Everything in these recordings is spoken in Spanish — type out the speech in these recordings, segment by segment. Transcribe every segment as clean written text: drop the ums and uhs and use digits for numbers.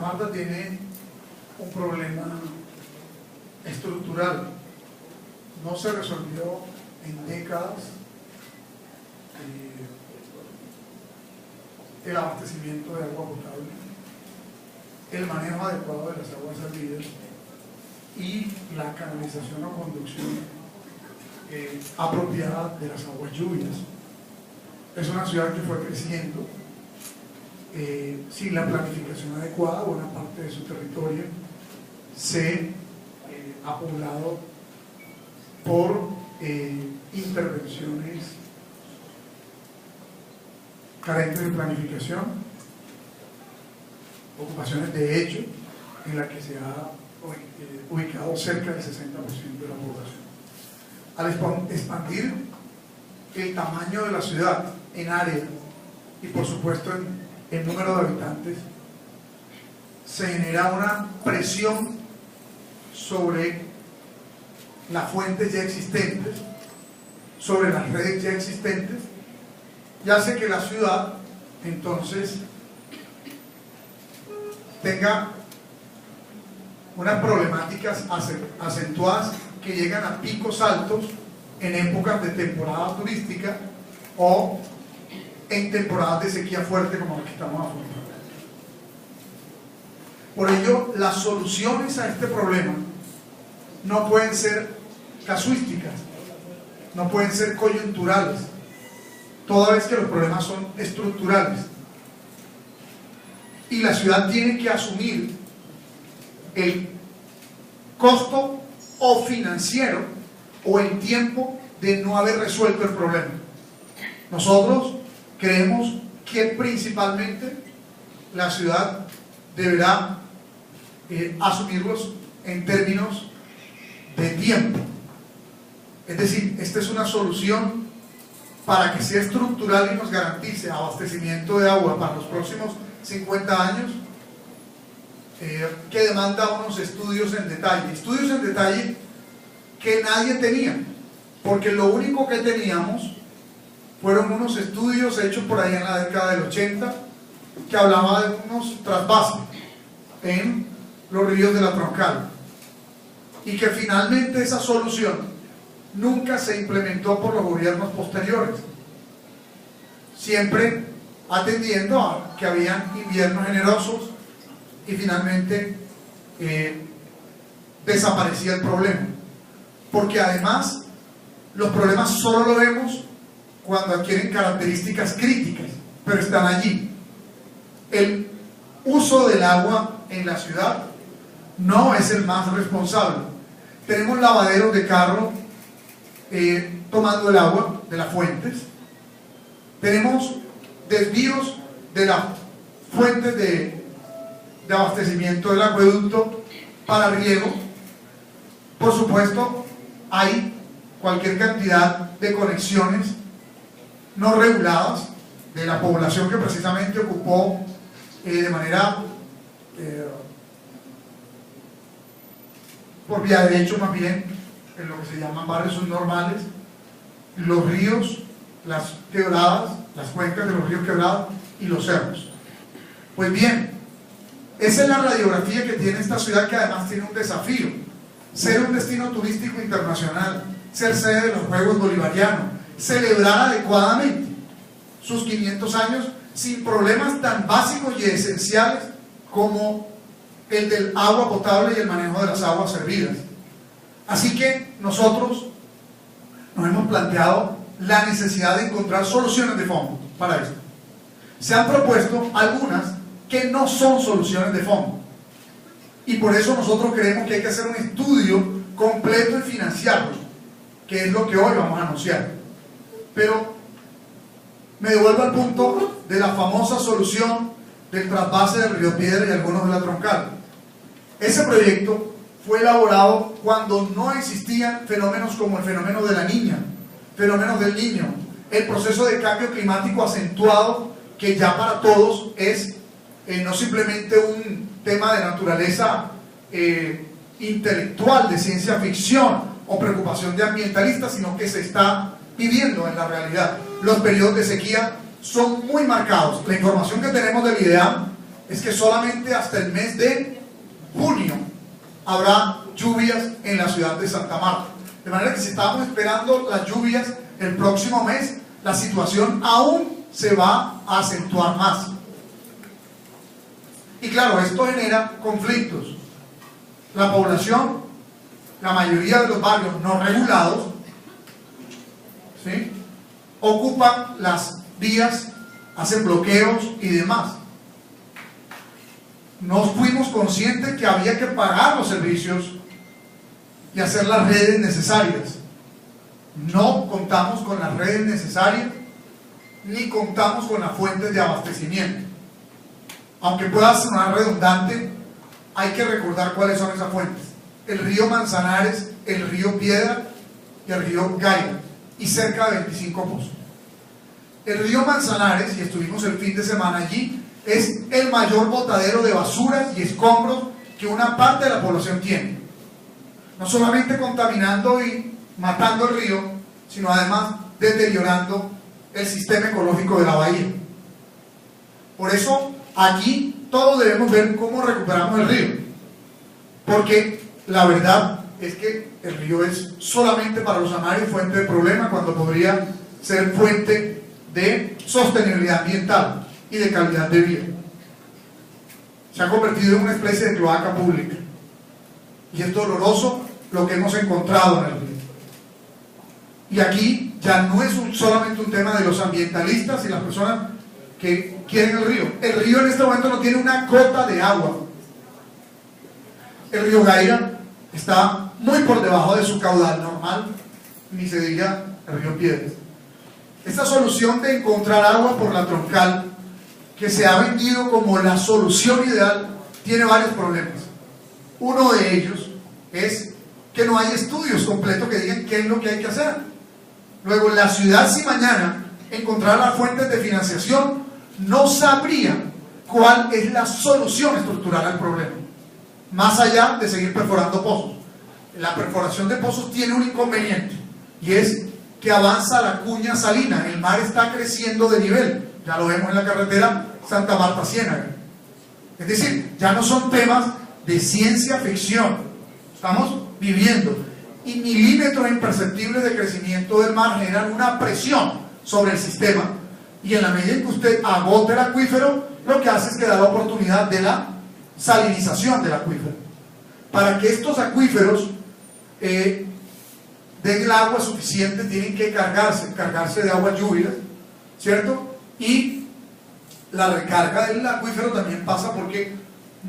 Marta tiene un problema estructural. No se resolvió en décadas el abastecimiento de agua potable, el manejo adecuado de las aguas servidas y la canalización o conducción apropiada de las aguas lluvias. Es una ciudad que fue creciendo sin la planificación adecuada. Buena parte de su territorio se ha poblado por intervenciones carentes de planificación, ocupaciones de hecho en la que se ha ubicado cerca del 60% de la población. Al expandir el tamaño de la ciudad en área y por supuesto en número de habitantes, se genera una presión sobre las fuentes ya existentes, sobre las redes ya existentes, y hace que la ciudad entonces tenga unas problemáticas acentuadas que llegan a picos altos en épocas de temporada turística o en temporadas de sequía fuerte como la que estamos afrontando. Por ello, las soluciones a este problema no pueden ser casuísticas, no pueden ser coyunturales, toda vez que los problemas son estructurales. Y la ciudad tiene que asumir el costo o financiero o el tiempo de no haber resuelto el problema. Nosotros creemos que principalmente la ciudad deberá asumirlos en términos de tiempo. Es decir, esta es una solución para que sea estructural y nos garantice abastecimiento de agua para los próximos 50 años, que demanda unos estudios en detalle que nadie tenía, porque lo único que teníamos fueron unos estudios hechos por allá en la década del 80 que hablaba de unos trasvases en los ríos de la Troncal, y que finalmente esa solución nunca se implementó por los gobiernos posteriores, siempre atendiendo a que habían inviernos generosos y finalmente desaparecía el problema, porque además los problemas solo lo vemos cuando adquieren características críticas, pero están allí. El uso del agua en la ciudad no es el más responsable. Tenemos lavaderos de carro tomando el agua de las fuentes, tenemos desvíos de las fuentes de abastecimiento del acueducto para riego. Por supuesto, hay cualquier cantidad de conexiones no reguladas de la población que precisamente ocupó de manera por vía de hecho, más bien en lo que se llaman barrios subnormales, los ríos, las quebradas, las cuencas de los ríos quebrados y los cerros. Pues bien, esa es la radiografía que tiene esta ciudad, que además tiene un desafío: ser un destino turístico internacional, ser sede de los Juegos Bolivarianos, celebrar adecuadamente sus 500 años sin problemas tan básicos y esenciales como el del agua potable y el manejo de las aguas servidas. Así que nosotros nos hemos planteado la necesidad de encontrar soluciones de fondo para esto. Se han propuesto algunas que no son soluciones de fondo, y por eso nosotros creemos que hay que hacer un estudio completo y financiarlo, que es lo que hoy vamos a anunciar. Pero me devuelvo al punto de la famosa solución del trasvase del Río Piedra y algunos de la Troncal. Ese proyecto fue elaborado cuando no existían fenómenos como el fenómeno de la Niña, fenómenos del Niño, el proceso de cambio climático acentuado, que ya para todos es no simplemente un tema de naturaleza intelectual, de ciencia ficción o preocupación de ambientalistas, sino que se está viviendo en la realidad. Los periodos de sequía son muy marcados. La información que tenemos del IDEAM es que solamente hasta el mes de junio habrá lluvias en la ciudad de Santa Marta. De manera que si estamos esperando las lluvias el próximo mes, la situación aún se va a acentuar más. Y claro, esto genera conflictos. La población, la mayoría de los barrios no regulados, ¿sí?, ocupan las vías, hacen bloqueos y demás. No fuimos conscientes que había que pagar los servicios y hacer las redes necesarias. No contamos con las redes necesarias ni contamos con las fuentes de abastecimiento. Aunque pueda sonar redundante, hay que recordar cuáles son esas fuentes: el río Manzanares, el río Piedra y el río Gaira, y cerca de 25 pozos. El río Manzanares, y estuvimos el fin de semana allí, es el mayor botadero de basuras y escombros que una parte de la población tiene. No solamente contaminando y matando el río, sino además deteriorando el sistema ecológico de la bahía. Por eso aquí todos debemos ver cómo recuperamos el río, porque la verdad es que el río es solamente para los sanarios fuente de problema, cuando podría ser fuente de sostenibilidad ambiental y de calidad de vida. Se ha convertido en una especie de cloaca pública, y es doloroso lo que hemos encontrado en el río. Y aquí ya no es solamente un tema de los ambientalistas y las personas que quieren el río. El río en este momento no tiene una gota de agua. El río Gaira está muy por debajo de su caudal normal, ni se diga el río Piedras. Esta solución de encontrar agua por la troncal, que se ha vendido como la solución ideal, tiene varios problemas. Uno de ellos es que no hay estudios completos que digan qué es lo que hay que hacer. Luego, la ciudad, si mañana encontrara las fuentes de financiación, no sabría cuál es la solución estructural al problema, más allá de seguir perforando pozos. La perforación de pozos tiene un inconveniente, y es que avanza la cuña salina, el mar está creciendo de nivel, ya lo vemos en la carretera Santa Marta-Ciénaga. Es decir, ya no son temas de ciencia ficción, estamos viviendo, y milímetros imperceptibles de crecimiento del mar generan una presión sobre el sistema, y en la medida en que usted agote el acuífero, lo que hace es que da la oportunidad de la salinización del acuífero. Para que estos acuíferos den el agua suficiente, tienen que cargarse de agua lluvia, ¿cierto? Y la recarga del acuífero también pasa porque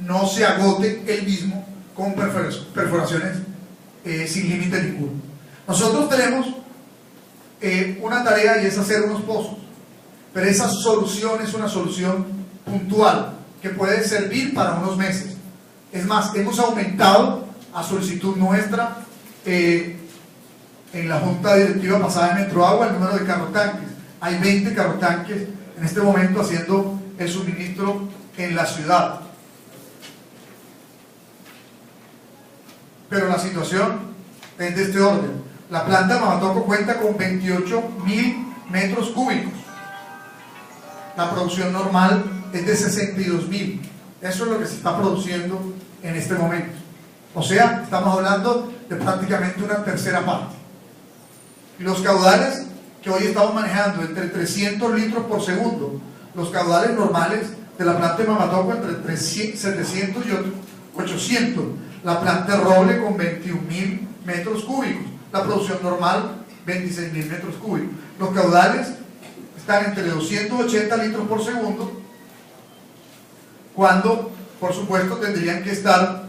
no se agote el mismo con perforaciones sin límite ninguno. Nosotros tenemos una tarea, y es hacer unos pozos, pero esa solución es una solución puntual que puede servir para unos meses. Es más, hemos aumentado a solicitud nuestra en la junta directiva pasada de Metroagua el número de carrotanques. Hay 20 carrotanques en este momento haciendo el suministro en la ciudad. Pero la situación es de este orden. La planta de Mamatoco cuenta con 28.000 metros cúbicos. La producción normal es de 62.000. Eso es lo que se está produciendo en este momento. O sea, estamos hablando de prácticamente una tercera parte. Y los caudales que hoy estamos manejando, entre 300 litros por segundo, los caudales normales de la planta de Mamatoco entre 700 y 800. La planta de Roble con 21.000 metros cúbicos. La producción normal, 26.000 metros cúbicos. Los caudales están entre 280 litros por segundo, cuando, por supuesto, tendrían que estar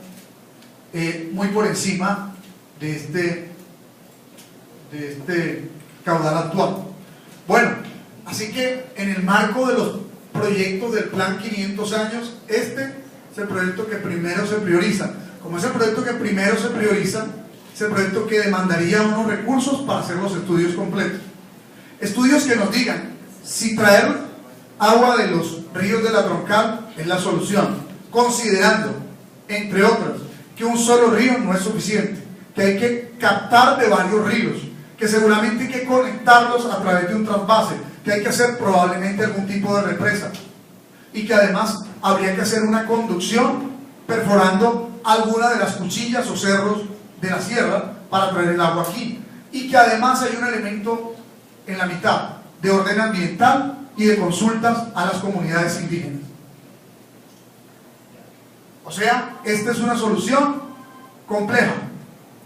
muy por encima de este caudal actual. Bueno, así que en el marco de los proyectos del Plan 500 años, este es el proyecto que primero se prioriza. Como es el proyecto que primero se prioriza, es el proyecto que demandaría unos recursos para hacer los estudios completos. Estudios que nos digan si traer agua de los ríos de la troncal es la solución, considerando, entre otras, que un solo río no es suficiente, que hay que captar de varios ríos, que seguramente hay que conectarlos a través de un trasvase, que hay que hacer probablemente algún tipo de represa, y que además habría que hacer una conducción perforando alguna de las cuchillas o cerros de la sierra para traer el agua aquí, y que además hay un elemento en la mitad de orden ambiental y de consultas a las comunidades indígenas. O sea, esta es una solución compleja,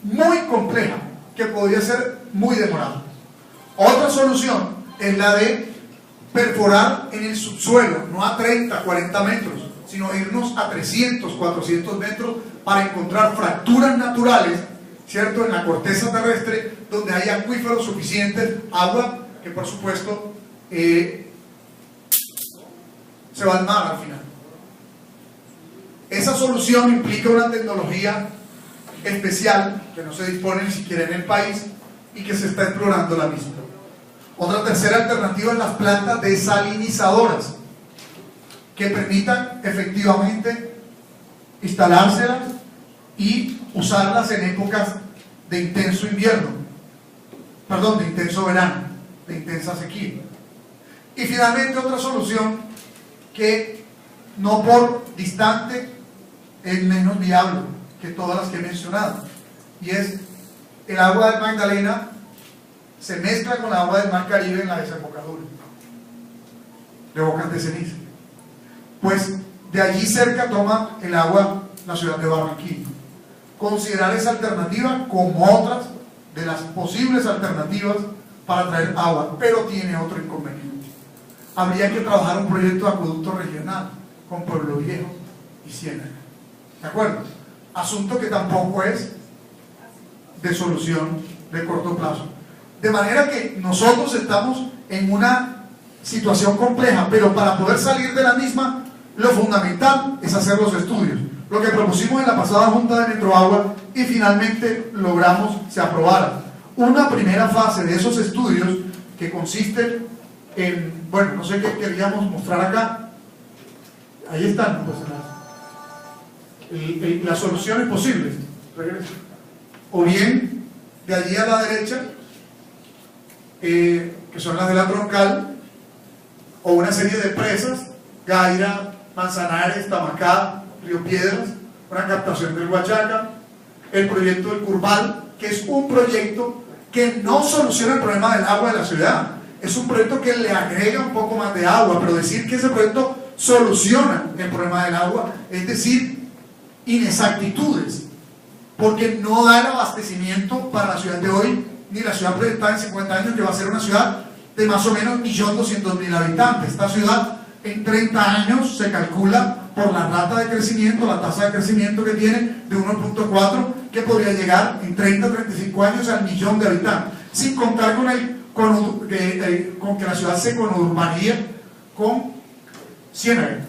muy compleja, que podría ser muy demorada. Otra solución es la de perforar en el subsuelo, no a 30, 40 metros, sino irnos a 300, 400 metros para encontrar fracturas naturales, ¿cierto?, en la corteza terrestre, donde hay acuíferos suficientes, agua que por supuesto se va al mar al final. Esa solución implica una tecnología especial que no se dispone ni siquiera en el país y que se está explorando la misma. Otra tercera alternativa es las plantas desalinizadoras, que permitan efectivamente instalárselas y usarlas en épocas de intenso invierno, perdón, de intenso verano, de intensa sequía. Y finalmente otra solución que no por distante es menos viable que todas las que he mencionado, y es el agua del Magdalena se mezcla con el agua del Mar Caribe en la desembocadura de Bocas de Ceniza. Pues de allí cerca toma el agua la ciudad de Barranquilla. Considerar esa alternativa como otras de las posibles alternativas para traer agua, pero tiene otro inconveniente. Habría que trabajar un proyecto de acueducto regional con Pueblo Viejo y Ciénaga, ¿de acuerdo? Asunto que tampoco es de solución de corto plazo. De manera que nosotros estamos en una situación compleja, pero para poder salir de la misma, lo fundamental es hacer los estudios. Lo que propusimos en la pasada Junta de Metroagua y finalmente logramos se aprobara. Una primera fase de esos estudios que consiste en, bueno, no sé qué queríamos mostrar acá. Ahí están, pues, las soluciones posibles. O bien, de allí a la derecha, que son las de la troncal, o una serie de presas, Gaira, Manzanares, Tamacá, Río Piedras, una captación del Huachaca, el proyecto del Curval, que es un proyecto que no soluciona el problema del agua de la ciudad, es un proyecto que le agrega un poco más de agua, pero decir que ese proyecto soluciona el problema del agua es decir inexactitudes, porque no da el abastecimiento para la ciudad de hoy, ni la ciudad proyectada en 50 años, que va a ser una ciudad de más o menos 1.200.000 habitantes. Esta ciudad en 30 años se calcula por la rata de crecimiento, la tasa de crecimiento que tiene de 1.4, que podría llegar en 30-35 años al 1.000.000 de habitantes, sin contar con que la ciudad se conurbaniría con Ciénaga.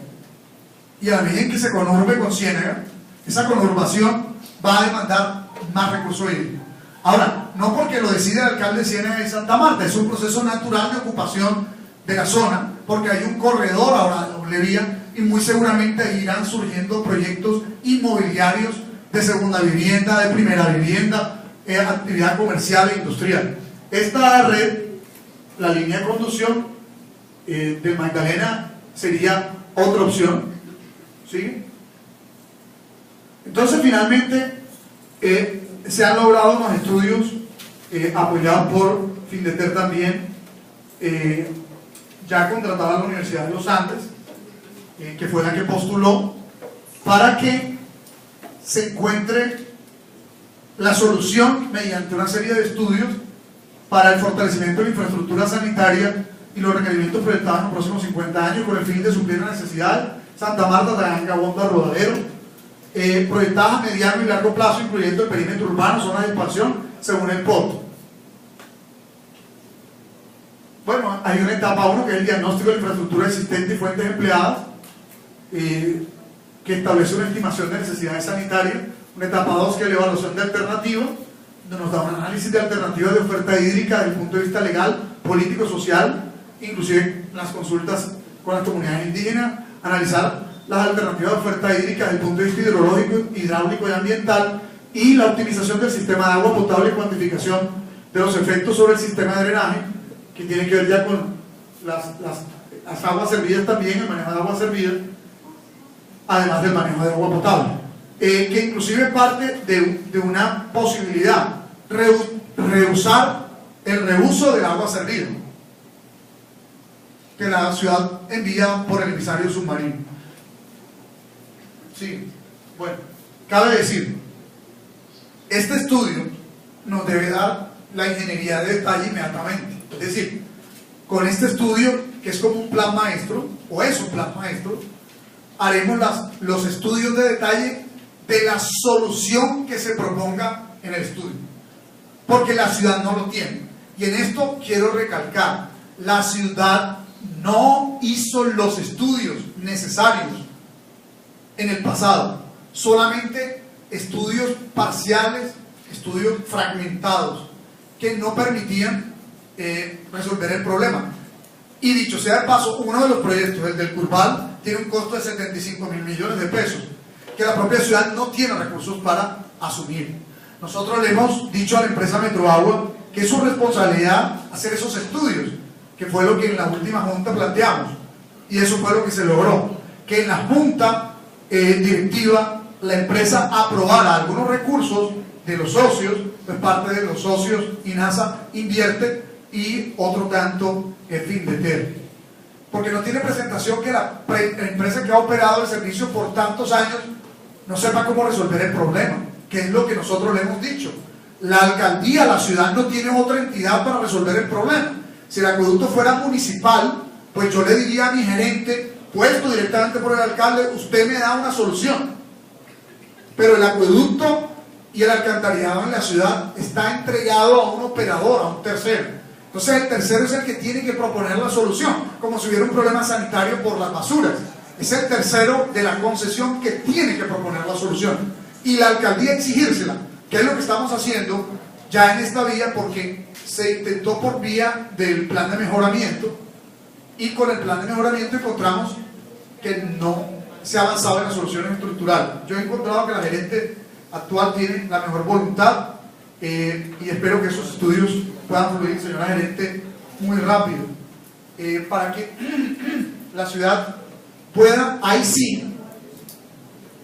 Y a la medida en que se conurbe con Ciénaga, esa conurbación va a demandar más recursos hídricos. Ahora, no porque lo decide el alcalde de Ciénaga de Santa Marta, es un proceso natural de ocupación de la zona, porque hay un corredor ahora de doble vía y muy seguramente irán surgiendo proyectos inmobiliarios de segunda vivienda, de primera vivienda, actividad comercial e industrial. Esta red, la línea de conducción del Magdalena sería otra opción, ¿sí? Entonces finalmente se han logrado unos estudios apoyados por Findeter también, ya contratada a la Universidad de los Andes, que fue la que postuló, para que se encuentre la solución mediante una serie de estudios para el fortalecimiento de la infraestructura sanitaria y los requerimientos proyectados en los próximos 50 años con el fin de suplir la necesidad Santa Marta, Taganga, Bonda, Rodadero, proyectadas a mediano y largo plazo, incluyendo el perímetro urbano, zonas de expansión, según el POT. Bueno, hay una etapa 1 que es el diagnóstico de la infraestructura existente y fuentes empleadas, que establece una estimación de necesidades sanitarias. Una etapa 2 que es la evaluación de alternativas, donde nos da un análisis de alternativas de oferta hídrica desde el punto de vista legal, político, social, inclusive las consultas con las comunidades indígenas, analizar las alternativas de oferta hídrica desde el punto de vista hidrológico, hidráulico y ambiental, y la optimización del sistema de agua potable y cuantificación de los efectos sobre el sistema de drenaje, que tiene que ver ya con las aguas servidas también, el manejo de aguas servidas, además del manejo de agua potable, que inclusive parte de una posibilidad, rehusar el reuso del agua servida que la ciudad envía por el emisario submarino. Sí, bueno, cabe decir, este estudio nos debe dar la ingeniería de detalle inmediatamente. Es decir, con este estudio, que es como un plan maestro, o es un plan maestro, haremos los estudios de detalle de la solución que se proponga en el estudio, porque la ciudad no lo tiene. Y en esto quiero recalcar, la ciudad no hizo los estudios necesarios en el pasado, solamente estudios parciales, estudios fragmentados, que no permitían resolver el problema. Y dicho sea de paso, uno de los proyectos, el del Curval, tiene un costo de 75.000 millones de pesos, que la propia ciudad no tiene recursos para asumir. Nosotros le hemos dicho a la empresa Metroagua que es su responsabilidad hacer esos estudios, que fue lo que en la última junta planteamos, y eso fue lo que se logró, que en la junta directiva la empresa aprobara algunos recursos de los socios, pues parte de los socios INASA invierte y otro tanto Findeter, porque no tiene presentación que la empresa que ha operado el servicio por tantos años no sepa cómo resolver el problema, que es lo que nosotros le hemos dicho. La alcaldía, la ciudad no tiene otra entidad para resolver el problema. Si el acueducto fuera municipal, pues yo le diría a mi gerente, puesto directamente por el alcalde, usted me da una solución. Pero el acueducto y el alcantarillado en la ciudad está entregado a un operador, a un tercero. Entonces el tercero es el que tiene que proponer la solución, como si hubiera un problema sanitario por las basuras. Es el tercero de la concesión que tiene que proponer la solución. Y la alcaldía exigírsela, que es lo que estamos haciendo ya en esta vía, porque se intentó por vía del plan de mejoramiento, y con el plan de mejoramiento encontramos que no se ha avanzado en la solución estructural. Yo he encontrado que la gerente actual tiene la mejor voluntad, y espero que esos estudios puedan fluir, señora gerente, muy rápido, para que la ciudad pueda, ahí sí,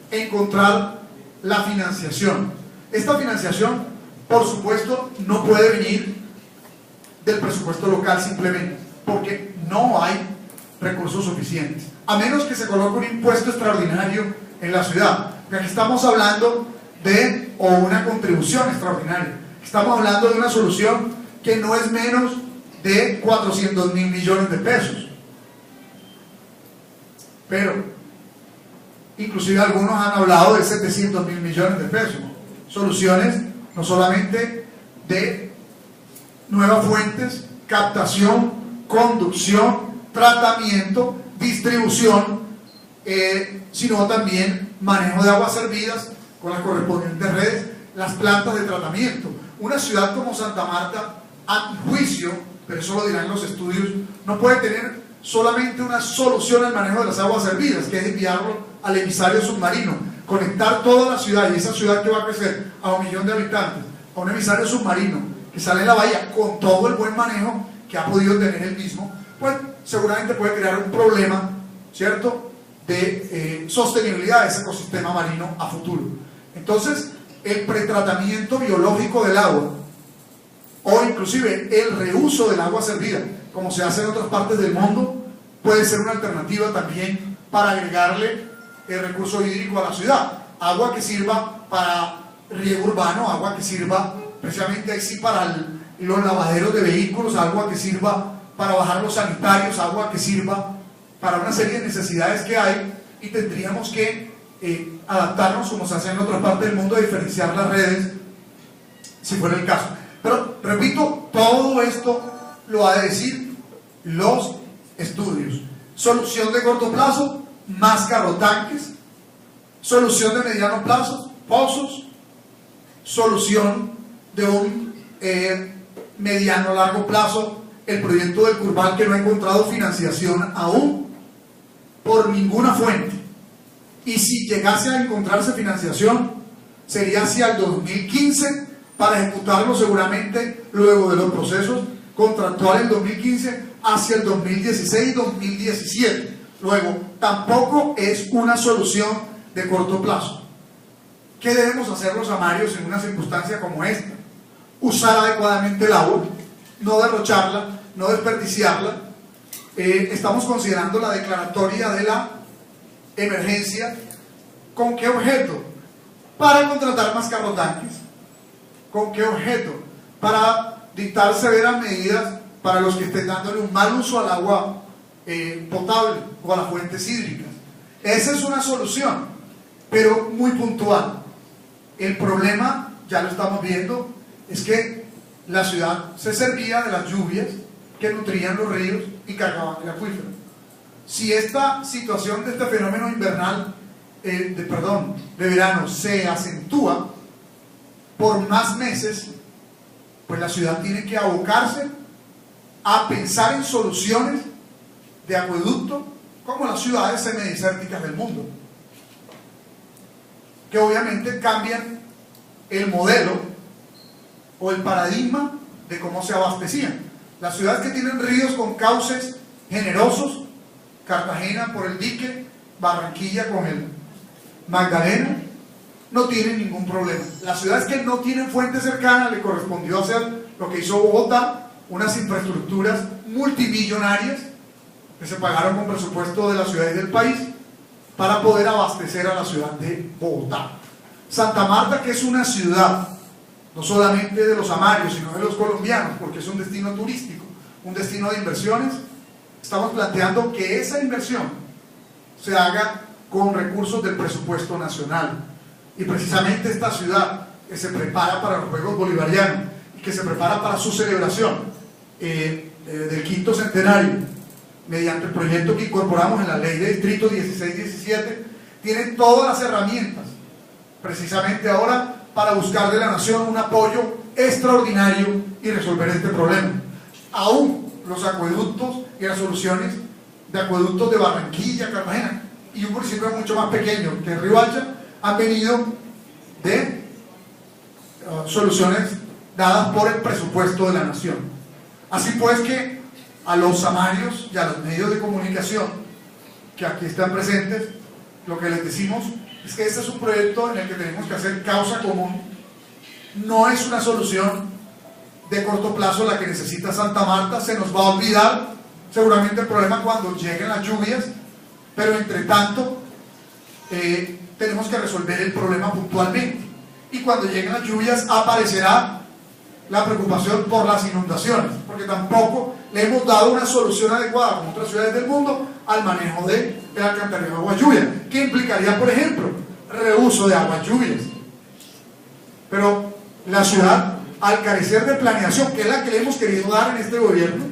encontrar la financiación. Esta financiación, por supuesto, no puede venir del presupuesto local simplemente, porque no hay recursos suficientes, a menos que se coloque un impuesto extraordinario en la ciudad. Porque aquí estamos hablando o una contribución extraordinaria, estamos hablando de una solución que no es menos de 400.000 millones de pesos. Pero inclusive algunos han hablado de 700.000 millones de pesos. Soluciones no solamente de nuevas fuentes, captación, conducción, tratamiento, distribución, sino también manejo de aguas servidas con las correspondientes redes, las plantas de tratamiento. Una ciudad como Santa Marta, a mi juicio, pero eso lo dirán los estudios, no puede tener solamente una solución al manejo de las aguas servidas, que es enviarlo al emisario submarino, conectar toda la ciudad, y esa ciudad que va a crecer a 1 millón de habitantes, a un emisario submarino que sale en la bahía con todo el buen manejo que ha podido tener el mismo, pues seguramente puede crear un problema, ¿cierto?, de sostenibilidad de ese ecosistema marino a futuro. Entonces, el pretratamiento biológico del agua, o inclusive el reuso del agua servida, como se hace en otras partes del mundo, puede ser una alternativa también para agregarle el recurso hídrico a la ciudad. Agua que sirva para riego urbano, agua que sirva precisamente así para los lavaderos de vehículos, agua que sirva para bajar los sanitarios, agua que sirva para una serie de necesidades que hay, y tendríamos que adaptarnos, como se hace en otras partes del mundo, a diferenciar las redes, si fuera el caso. Pero, repito, todo esto lo ha de decir los estudios. Solución de corto plazo, más carrotanques. Solución de mediano plazo, pozos. Solución de un mediano largo plazo, el proyecto del Curval, que no ha encontrado financiación aún por ninguna fuente. Y si llegase a encontrarse financiación, sería hacia el 2015, para ejecutarlo seguramente luego de los procesos contractuales del 2015 hacia el 2016-2017. Luego, tampoco es una solución de corto plazo. ¿Qué debemos hacer los amarios en una circunstancia como esta? Usar adecuadamente el agua, no derrocharla, no desperdiciarla. Estamos considerando la declaratoria de la emergencia. ¿Con qué objeto? Para contratar más carrotanques. ¿Con qué objeto? Para dictar severas medidas para los que estén dándole un mal uso al agua potable o a las fuentes hídricas. Esa es una solución, pero muy puntual. El problema, ya lo estamos viendo, es que la ciudad se servía de las lluvias que nutrían los ríos y cargaban el acuífero. Si esta situación de este fenómeno invernal, de verano, se acentúa por más meses, pues la ciudad tiene que abocarse a pensar en soluciones de acueducto como las ciudades semidesérticas del mundo, que obviamente cambian el modelo o el paradigma de cómo se abastecían. Las ciudades que tienen ríos con cauces generosos, Cartagena por el dique, Barranquilla con el Magdalena, no tienen ningún problema. Las ciudades que no tienen fuentes cercanas, le correspondió hacer lo que hizo Bogotá, unas infraestructuras multimillonarias que se pagaron con presupuesto de las ciudades del país para poder abastecer a la ciudad de Bogotá. Santa Marta, que es una ciudad no solamente de los amarios, sino de los colombianos, porque es un destino turístico, un destino de inversiones, estamos planteando que esa inversión se haga con recursos del presupuesto nacional. Y precisamente esta ciudad que se prepara para los Juegos Bolivarianos y que se prepara para su celebración del quinto centenario, mediante el proyecto que incorporamos en la ley de distrito 1617, tiene todas las herramientas precisamente ahora para buscar de la nación un apoyo extraordinario y resolver este problema. Aún los acueductos y las soluciones de acueductos de Barranquilla, Cartagena y un municipio mucho más pequeño que Riohacha han venido de soluciones dadas por el presupuesto de la nación. Así pues que a los amarios y a los medios de comunicación que aquí están presentes, lo que les decimos es que este es un proyecto en el que tenemos que hacer causa común. No es una solución de corto plazo la que necesita Santa Marta. Se nos va a olvidar seguramente el problema cuando lleguen las lluvias, pero entre tanto tenemos que resolver el problema puntualmente, y cuando lleguen las lluvias aparecerá la preocupación por las inundaciones, porque tampoco le hemos dado una solución adecuada, como otras ciudades del mundo, al manejo del alcantarillado de agua lluvia, que implicaría, por ejemplo, reuso de aguas lluvias. Pero la ciudad, al carecer de planeación, que es la que le hemos querido dar en este gobierno,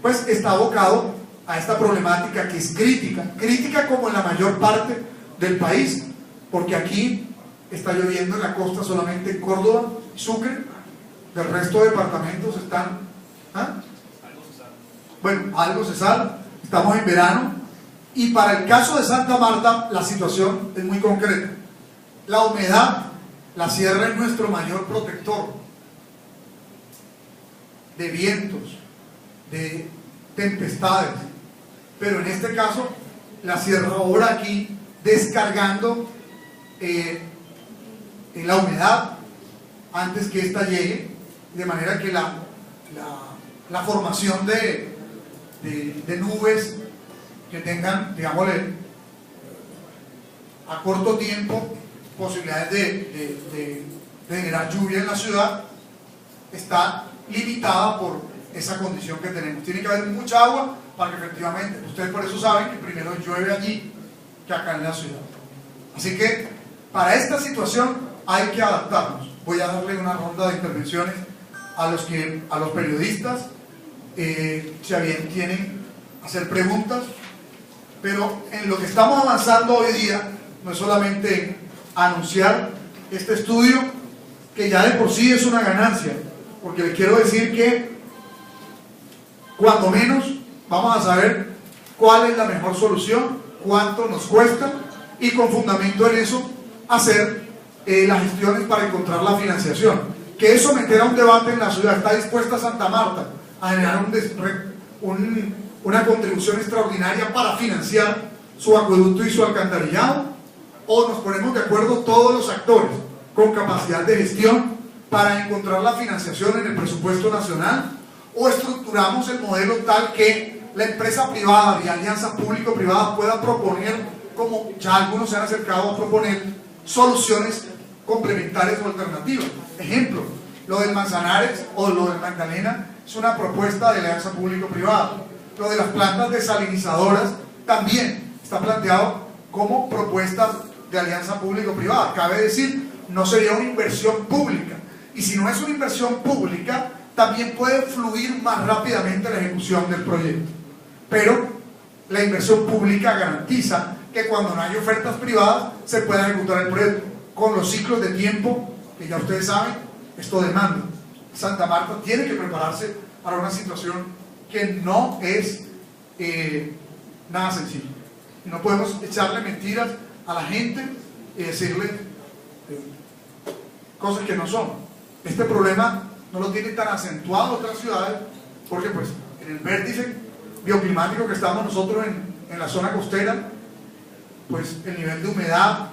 pues está abocado a esta problemática que es crítica como en la mayor parte del país, porque aquí está lloviendo en la costa solamente en Córdoba y Sucre. Del resto de departamentos están, bueno, algo se salva. Estamos en verano, y para el caso de Santa Marta la situación es muy concreta. La humedad, la sierra es nuestro mayor protector de vientos, de tempestades, pero en este caso la sierra obra aquí descargando la humedad antes que ésta llegue, de manera que la formación de nubes que tengan, digámosle, a corto tiempo posibilidades de generar lluvia en la ciudad está limitada por esa condición que tenemos. Tiene que haber mucha agua para que efectivamente, ustedes por eso saben que primero llueve allí que acá en la ciudad. Así que para esta situación hay que adaptarnos. Voy a darle una ronda de intervenciones a los periodistas, si a bien tienen hacer preguntas, pero en lo que estamos avanzando hoy día no es solamente anunciar este estudio, que ya de por sí es una ganancia, porque les quiero decir que cuando menos vamos a saber cuál es la mejor solución, cuánto nos cuesta, y con fundamento en eso hacer las gestiones para encontrar la financiación. Que eso meter a un debate en la ciudad. ¿Está dispuesta Santa Marta a generar una contribución extraordinaria para financiar su acueducto y su alcantarillado, o nos ponemos de acuerdo todos los actores con capacidad de gestión para encontrar la financiación en el presupuesto nacional, o estructuramos el modelo tal que la empresa privada y alianza público-privada pueda proponer, como ya algunos se han acercado a proponer, soluciones complementarias o alternativas. Ejemplo, lo del Manzanares o lo del Magdalena es una propuesta de alianza público-privada. Lo de las plantas desalinizadoras también está planteado como propuestas de alianza público-privada. Cabe decir, no sería una inversión pública, y si no es una inversión pública, también puede fluir más rápidamente la ejecución del proyecto. Pero la inversión pública garantiza que cuando no hay ofertas privadas se pueda ejecutar el proyecto con los ciclos de tiempo que ya ustedes saben esto demanda. Santa Marta tiene que prepararse para una situación que no es nada sencilla. No podemos echarle mentiras a la gente y decirle cosas que no son. Este problema no lo tienen tan acentuado otras ciudades, porque pues en el vértice bioclimático que estamos nosotros en la zona costera, pues el nivel de humedad,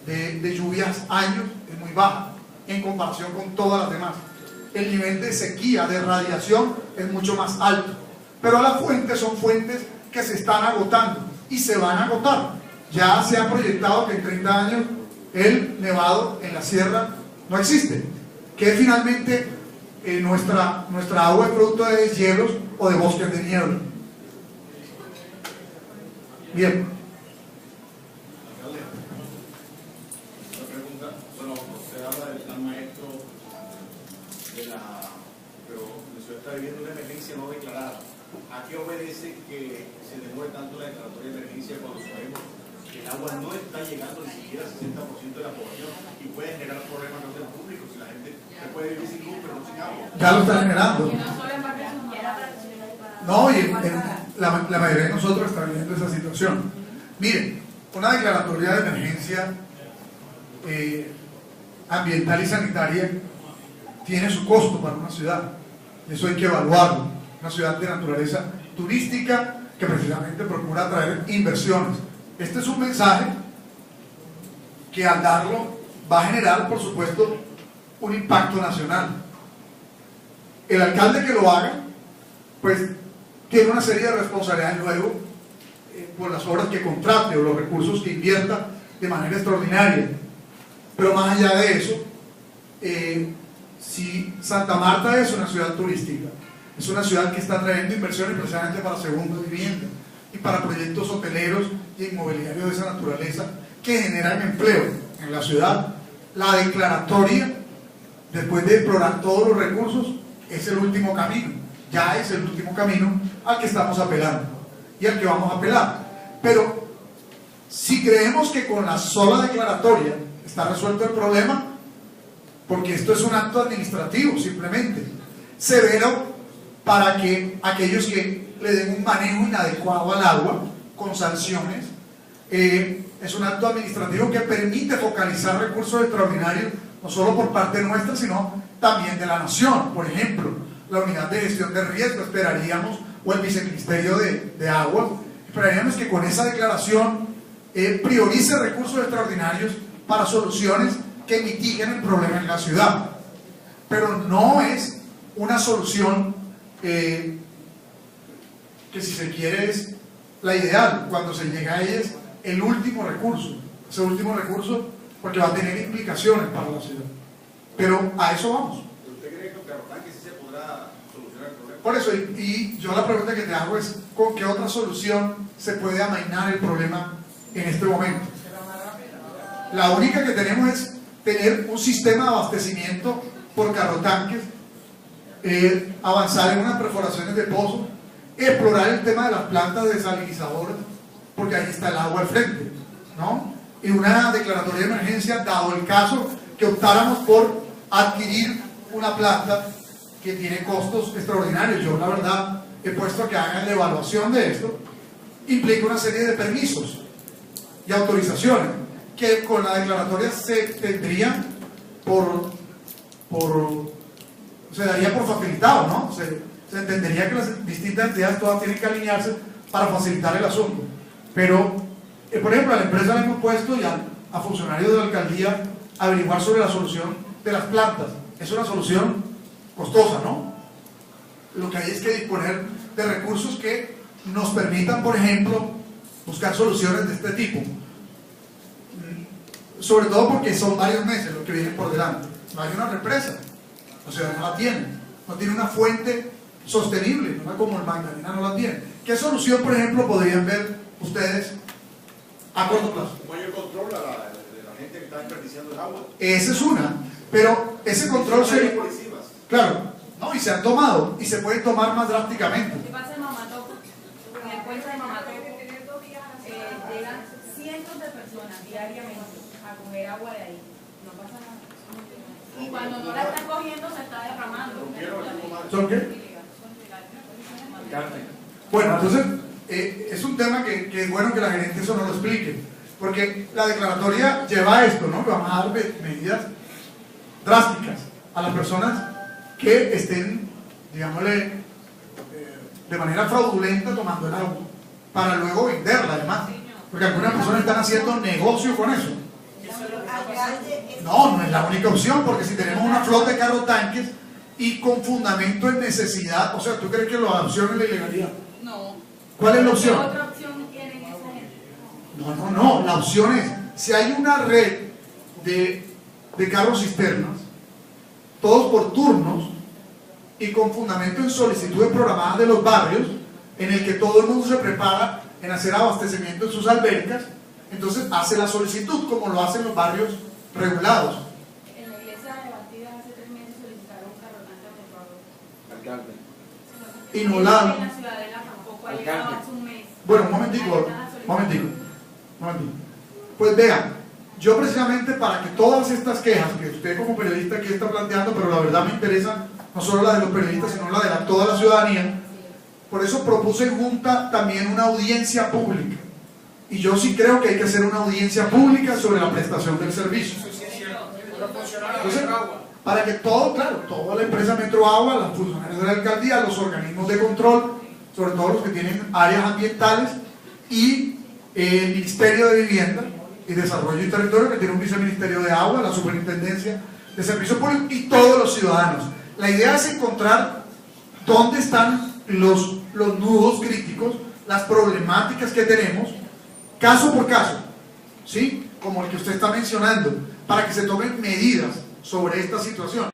de lluvias años es muy bajo en comparación con todas las demás. El nivel de sequía, de radiación es mucho más alto, pero las fuentes son fuentes que se están agotando y se van a agotar. Ya se ha proyectado que en 30 años el nevado en la sierra no existe, que finalmente nuestra agua es producto de deshielos o de bosques de niebla. Bien. Una pregunta, bueno, usted habla del plan maestro pero la ciudad está viviendo una emergencia no declarada. ¿A qué obedece que se demore tanto la declaratoria de emergencia cuando sabemos que el agua no está llegando ni siquiera al 60% de la población y puede generar problemas en orden público? Si la gente se puede vivir sin luz pero no sin agua. Ya lo está generando. No, y la mayoría de nosotros está viviendo esa situación. Miren, una declaratoria de emergencia ambiental y sanitaria tiene su costo para una ciudad. Eso hay que evaluarlo. Una ciudad de naturaleza turística que precisamente procura atraer inversiones. Este es un mensaje que al darlo va a generar, por supuesto, un impacto nacional. El alcalde que lo haga, pues tiene una serie de responsabilidades luego por las obras que contrate o los recursos que invierta de manera extraordinaria. Pero más allá de eso, si Santa Marta es una ciudad turística, es una ciudad que está trayendo inversiones precisamente para segunda vivienda y para proyectos hoteleros y inmobiliarios de esa naturaleza que generan empleo en la ciudad, la declaratoria, después de explorar todos los recursos, es el último camino. Ya es el último camino al que estamos apelando y al que vamos a apelar. Pero si creemos que con la sola declaratoria está resuelto el problema, porque esto es un acto administrativo simplemente, severo para que aquellos que le den un manejo inadecuado al agua con sanciones, es un acto administrativo que permite focalizar recursos extraordinarios no solo por parte nuestra sino también de la nación. Por ejemplo, la unidad de gestión de riesgo esperaríamos, o el viceministerio de agua, esperaríamos que con esa declaración priorice recursos extraordinarios para soluciones que mitiguen el problema en la ciudad. Pero no es una solución que si se quiere es la ideal. Cuando se llega a ella es el último recurso, ese último recurso, porque va a tener implicaciones para la ciudad. Pero a eso vamos. ¿Usted cree que con Carrotanque sí se podrá solucionar el problema? Por eso, y yo la pregunta que te hago es, ¿con qué otra solución se puede amainar el problema en este momento? La única que tenemos es tener un sistema de abastecimiento por carrotanques, avanzar en unas perforaciones de pozos, explorar el tema de las plantas desalinizadoras, porque ahí está el agua al frente, ¿no? Y una declaratoria de emergencia, dado el caso que optáramos por adquirir una planta que tiene costos extraordinarios. Yo la verdad he puesto a que hagan la evaluación de esto, implica una serie de permisos y autorizaciones que con la declaratoria se tendrían se daría por facilitado, ¿no? Se entendería que las distintas entidades todas tienen que alinearse para facilitar el asunto. Pero, por ejemplo, a la empresa le hemos puesto ya a funcionarios de la alcaldía averiguar sobre la solución de las plantas. Es una solución costosa, ¿no? Lo que hay es que disponer de recursos que nos permitan, por ejemplo, buscar soluciones de este tipo. Sobre todo porque son varios meses los que vienen por delante. No hay una represa, o sea, no la tienen. No tiene una fuente sostenible, no como el Magdalena no la tiene. ¿Qué solución, por ejemplo, podrían ver ustedes a corto plazo? Un mayor control de la gente que está desperdiciando el agua. Esa es una, pero ese control se... Claro, no, y se han tomado, y se pueden tomar más drásticamente. ¿Qué pasa en Mamatoco? En el puente de Mamatoco llegan cientos de personas diariamente a coger agua de ahí. No pasa nada. Y cuando no la están cogiendo, se está derramando. ¿Son qué? Bueno, entonces, es un tema que es bueno que la gerente eso nos lo explique. Porque la declaratoria lleva a esto, ¿no? Vamos a dar medidas drásticas a las personas que estén, digámosle, de manera fraudulenta tomando el agua, para luego venderla además. Porque algunas personas están haciendo negocio con eso. No, no es la única opción, porque si tenemos una flota de carros tanques y con fundamento en necesidad, o sea, ¿tú crees que la opción es la ilegalidad? No. ¿Cuál es la opción? ¿Qué otra opción tienen esa gente? No, la opción es, si hay una red de carros cisternas, todos por turnos y con fundamento en solicitudes programadas de los barrios, en el que todo el mundo se prepara en hacer abastecimiento en sus albercas, entonces hace la solicitud como lo hacen los barrios regulados. En la iglesia de Bastidas hace 3 meses solicitaron un carro tanque de Ecuador. Alcalde. Y no la... En la ciudadela tampoco ha llegado hace un mes. Bueno, un momentico. Pues vean, yo precisamente para que todas estas quejas que usted como periodista aquí está planteando, pero la verdad me interesa no solo la de los periodistas, sino la de toda la ciudadanía, por eso propuse en Junta también una audiencia pública. Y yo sí creo que hay que hacer una audiencia pública sobre la prestación del servicio. Entonces, para que todo, claro, toda la empresa Metro Agua, los funcionarios de la alcaldía, los organismos de control, sobre todo los que tienen áreas ambientales, y el Ministerio de Vivienda y Desarrollo y Territorio, que tiene un viceministerio de agua, la Superintendencia de Servicios Públicos, y todos los ciudadanos. La idea es encontrar dónde están los nudos críticos, las problemáticas que tenemos, caso por caso, ¿sí? Como el que usted está mencionando, para que se tomen medidas sobre esta situación.